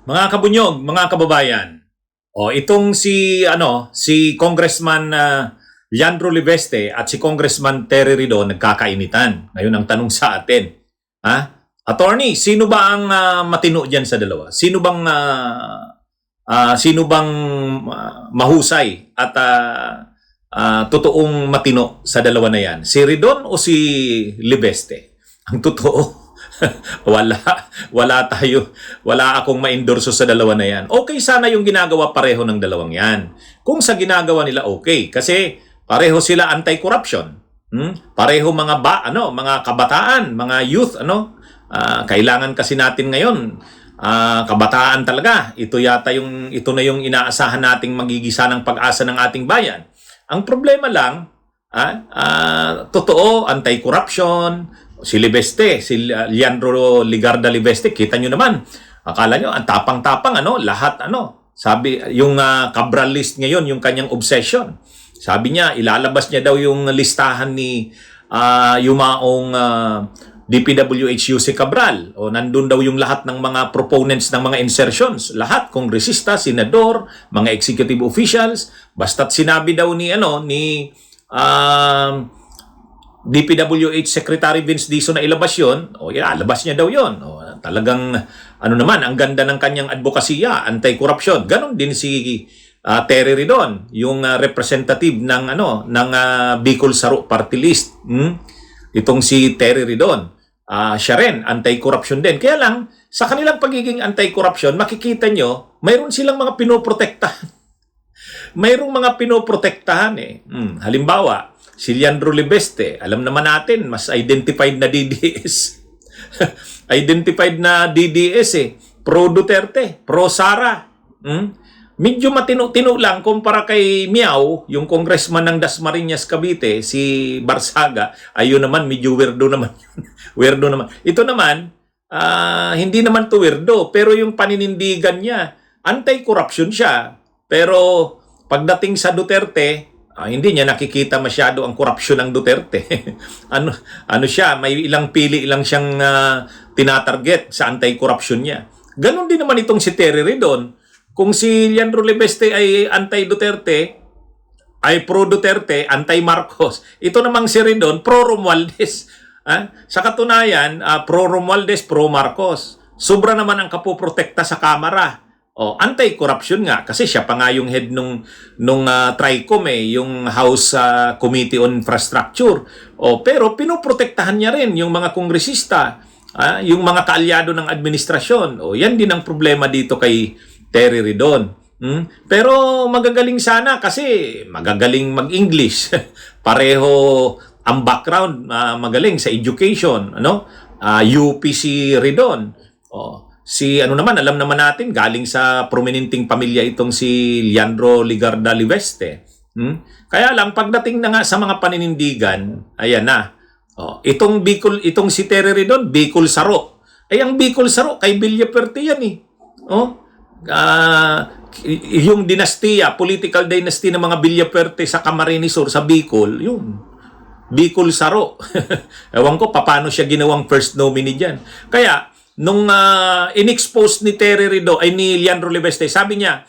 Mga kabunyog, mga kababayan. Itong si Congressman Leandro Liveste at si Congressman Terry Ridon nagkakainitan. Ngayon ang tanong sa atin, Attorney, sino ba ang matino diyan sa dalawa? Sino bang mahusay at totoong matino sa dalawa na yan? Si Ridon o si Liveste? Ang totoo, wala akong ma-endorso sa dalawa na yan. Okay sana yung ginagawa pareho ng dalawang yan. Kung sa ginagawa nila okay, kasi pareho sila anti-corruption. Pareho mga kabataan, mga youth, kailangan kasi natin ngayon kabataan talaga. Ito na yung inaasahan nating magigisa ng pag-asa ng ating bayan. Ang problema lang, totoo, anti-corruption, si Liveste, si Leandro Ligarda Liveste, kita nyo naman. Akala nyo, ang tapang-tapang, lahat, sabi, yung Cabral list ngayon, yung kanyang obsession. Sabi niya, ilalabas niya daw yung listahan ni yumaong DPWH si Cabral. O nandun daw yung lahat ng mga proponents ng mga insertions. Lahat, kongresista, senador, mga executive officials. Basta't sinabi daw ni DPWH Secretary Vince Dizon na ilabas yun, labas niya daw yun. Talagang, ang ganda ng kanyang advokasya, anti-corruption. Ganon din si Terry Ridon, yung representative ng Bicol Saro Party List. Itong si Terry Ridon, siya rin, anti-corruption din. Kaya lang, sa kanilang pagiging anti-corruption, makikita nyo, mayroon silang mga pinoprotektahan. Mayroong mga pinoprotektahan Halimbawa, si Leandro Liveste, alam naman natin, mas identified na DDS. Identified na DDS pro Duterte, pro Sara. Medyo matino-tino lang kumpara kay Miao, yung congressman ng Dasmariñas, Cavite, si Barsaga. Ayun naman, medyo weirdo naman yun. Weirdo naman. Ito naman, hindi naman to weirdo, pero yung paninindigan niya, anti-corruption siya. Pero pagdating sa Duterte, hindi niya nakikita masyado ang korupsyon ng Duterte. Siya, may ilang pili lang siyang tinatarget sa anti-corruption niya. Ganon din naman itong si Terry Ridon. Kung si Leandro Liveste ay anti-Duterte, ay pro-Duterte, anti-Marcos. Ito namang si Ridon, pro-Romualdez. Sa katunayan, pro-Romualdez, pro-Marcos. Sobra naman ang kapoprotekta sa Kamara. Anti-corruption nga kasi siya pa nga yung head nung TRICOM yung House Committee on Infrastructure. Pero pinoprotektahan niya rin yung mga kongresista, yung mga kaalyado ng administrasyon. Yan din ang problema dito kay Terry Ridon. Pero magagaling sana kasi magagaling mag-English. Pareho ang background, magaling sa education, UPC Ridon. Alam naman natin, galing sa prominenteng pamilya itong si Leandro Ligarda Liveste. Kaya lang, pagdating na nga sa mga paninindigan, ayan na. Itong si Terry Ridon, Bicol Saro. Ang Bicol Saro, kay Villafuerte yan yung dinastiya, political dynasty ng mga Villafuerte sa Camarines Sur, sa Bicol, yun. Bicol Saro. Ewan ko, paano siya ginawang first nominee dyan. Kaya, nung in-expose ni Terry Ridon ni Leandro Liveste, sabi niya,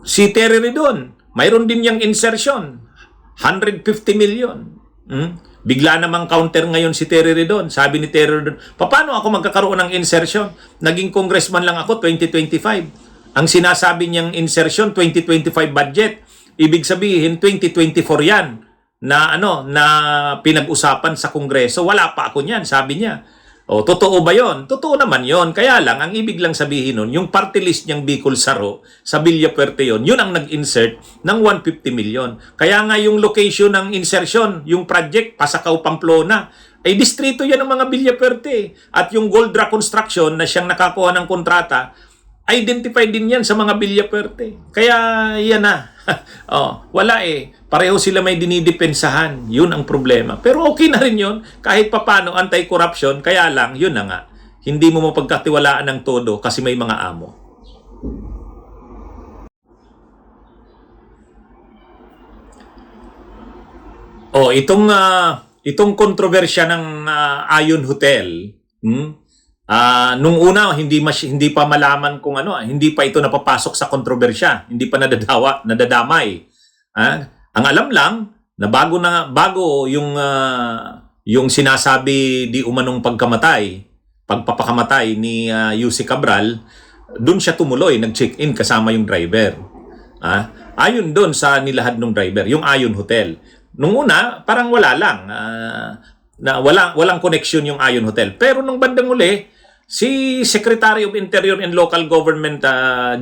si Terry Ridon, mayroon din yung insertion, 150 million. Bigla namang counter ngayon si Terry Ridon. Sabi ni Terry Ridon, paano ako magkakaroon ng insertion? Naging congressman lang ako 2025. Ang sinasabi niyang insertion 2025 budget. Ibig sabihin 2024 yan. Na pinag-usapan sa Kongreso, wala pa ako niyan, sabi niya. Totoo ba yon? Totoo naman yon. Kaya lang, ang ibig lang sabihin nun, yung party list niyang Bicol Saro, sa Villafuerte yun ang nag-insert ng 150 million. Kaya nga yung location ng insertion, yung project, Pasacao, Pamplona, ay distrito yan ng mga Villafuerte. At yung Goldra Construction na siyang nakakuha ng kontrata, identified din yan sa mga Villafuerte. Kaya yan na. Wala Pareho sila may dinidepensahan. Yun ang problema. Pero okay na rin yun. Kahit papano anti-corruption, kaya lang, yun na nga. Hindi mo mapagkatiwalaan ng todo kasi may mga amo. Itong kontrobersya ng Ayon Hotel, Nung una hindi pa malaman kung ano, hindi pa ito napapasok sa kontrobersya, hindi pa nadadamay. Ang alam lang na bago yung sinasabi di umanong pagpapakamatay ni Yusek Cabral, doon siya tumuloy, nag-check-in kasama yung driver. Ayon doon sa nilahad ng driver, yung Ayon Hotel. Nung una, parang wala lang. Na walang connection yung Ayon Hotel. Pero nung bandang uli, si Secretary of Interior and Local Government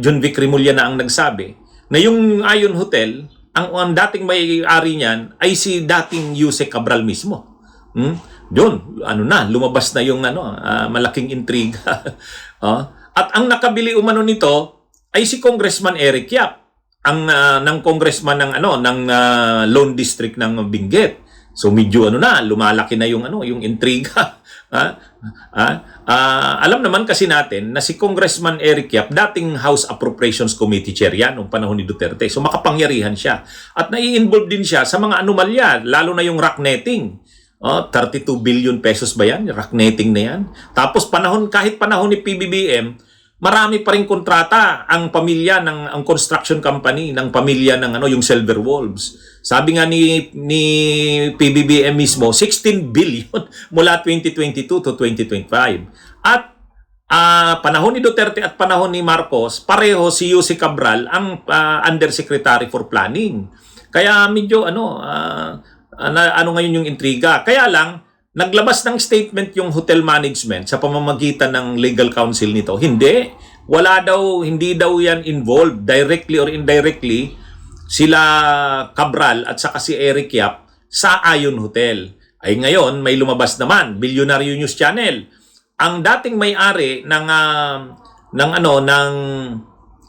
John Vic Rimulya na ang nagsabi na yung Ayon Hotel, ang dating may-ari niyan ay si dating Yusek Cabral mismo. Yun, lumabas na yung malaking intriga. At ang nakabili umano nito ay si Congressman Eric Yap, ng congressman ng Lone District ng Benguet. So medyo lumalaki na yung intriga. Alam naman kasi natin na si Congressman Eric Yap, dating House Appropriations Committee Chair yan noong panahon ni Duterte. So makapangyarihan siya. At nai-involve din siya sa mga anomalya, lalo na yung rock netting. 32 billion pesos ba yan? Rock netting na yan. Tapos kahit panahon ni PBBM, marami pa rin kontrata ang pamilya ang construction company ng pamilya ng yung Silver Wolves. Sabi nga ni PBBM mismo, 16 billion mula 2022 to 2025. At panahon ni Duterte at panahon ni Marcos, pareho si Yusek Cabral ang Undersecretary for Planning. Kaya medyo ngayon yung intriga. Kaya lang, naglabas ng statement yung hotel management sa pamamagitan ng legal counsel nito. Hindi daw yan involved directly or indirectly sila Cabral at saka si Eric Yap sa Ayon Hotel. Ay ngayon may lumabas naman, Billionaire News Channel. Ang dating may-ari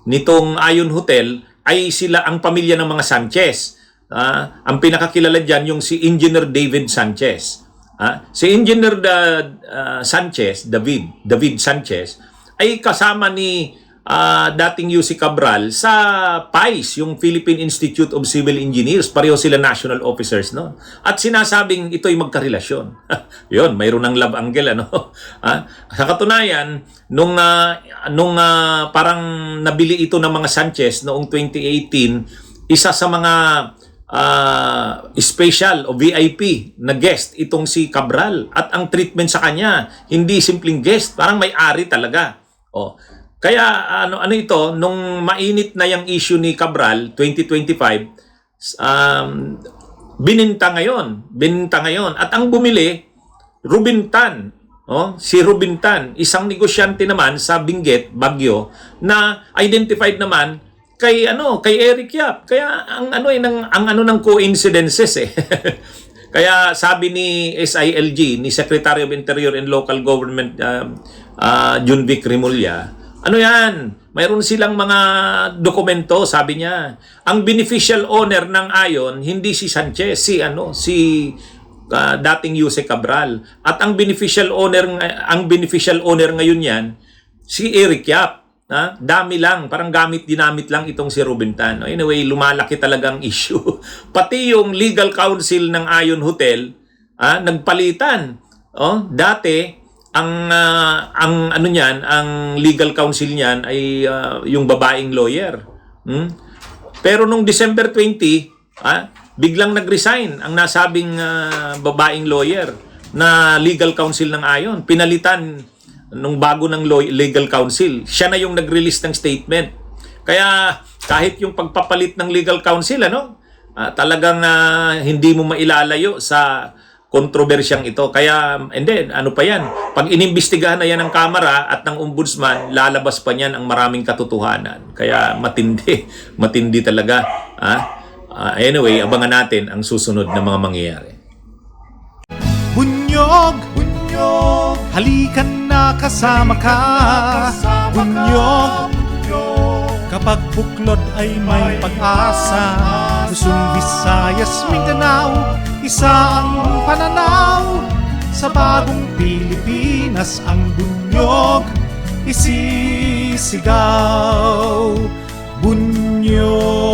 nitong Ayon Hotel ay ang pamilya ng mga Sanchez. Ang pinakakilala diyan yung si Engineer David Sanchez. Si Engineer David Sanchez ay kasama ni dating Yusek Cabral sa PICE, yung Philippine Institute of Civil Engineers. Pareho sila national officers, no? At sinasabing ito'y magkarelasyon. Yun, mayroon ng love angle, Sa katunayan, nung parang nabili ito ng mga Sanchez noong 2018, isa sa mga special o VIP na guest itong si Cabral, at ang treatment sa kanya hindi simpleng guest, parang may-ari talaga. Kaya ito, nung mainit na yung issue ni Cabral 2025, bininta ngayon at ang bumili Ruben Tan. Si Ruben Tan, isang negosyante naman sa Benguet, Baguio, na identified naman kay Eric Yap. Kaya ang coincidences Kaya sabi ni SILG, ni Secretary of Interior and Local Government John Vic Rimulya, mayroon silang mga dokumento, sabi niya. Ang beneficial owner ng Ayon hindi si Sanchez, si dating Yusek Cabral. At ang beneficial owner ngayon yan si Eric Yap. Dami lang, parang dinamit lang itong si Ruben Tan. Anyway, lumalaki talagang issue. Pati yung legal counsel ng Ayon Hotel, nagpalitan. Dati ang legal counsel niyan ay yung babaeng lawyer. Pero nung December 20, biglang nag-resign ang nasabing babaeng lawyer na legal counsel ng Ayon. Pinalitan nung bago ng legal counsel. Siya na yung nag-release ng statement. Kaya kahit yung pagpapalit ng legal counsel, talagang hindi mo mailalayo sa kontrobersyang ito. Kaya, and then, pag inimbestigahan na yan ng Kamara at ng Ombudsman, lalabas pa niyan ang maraming katotohanan. Kaya matindi talaga. Anyway, abangan natin ang susunod na mga mangyayari. Bunyog, halikan na kasama ka. Bunyog, kapag buklod ay may pag-asa. Luzon, Visayas, Mindanao, isa ang pananaw. Sa bagong Pilipinas ang bunyog isisigaw. Bunyog.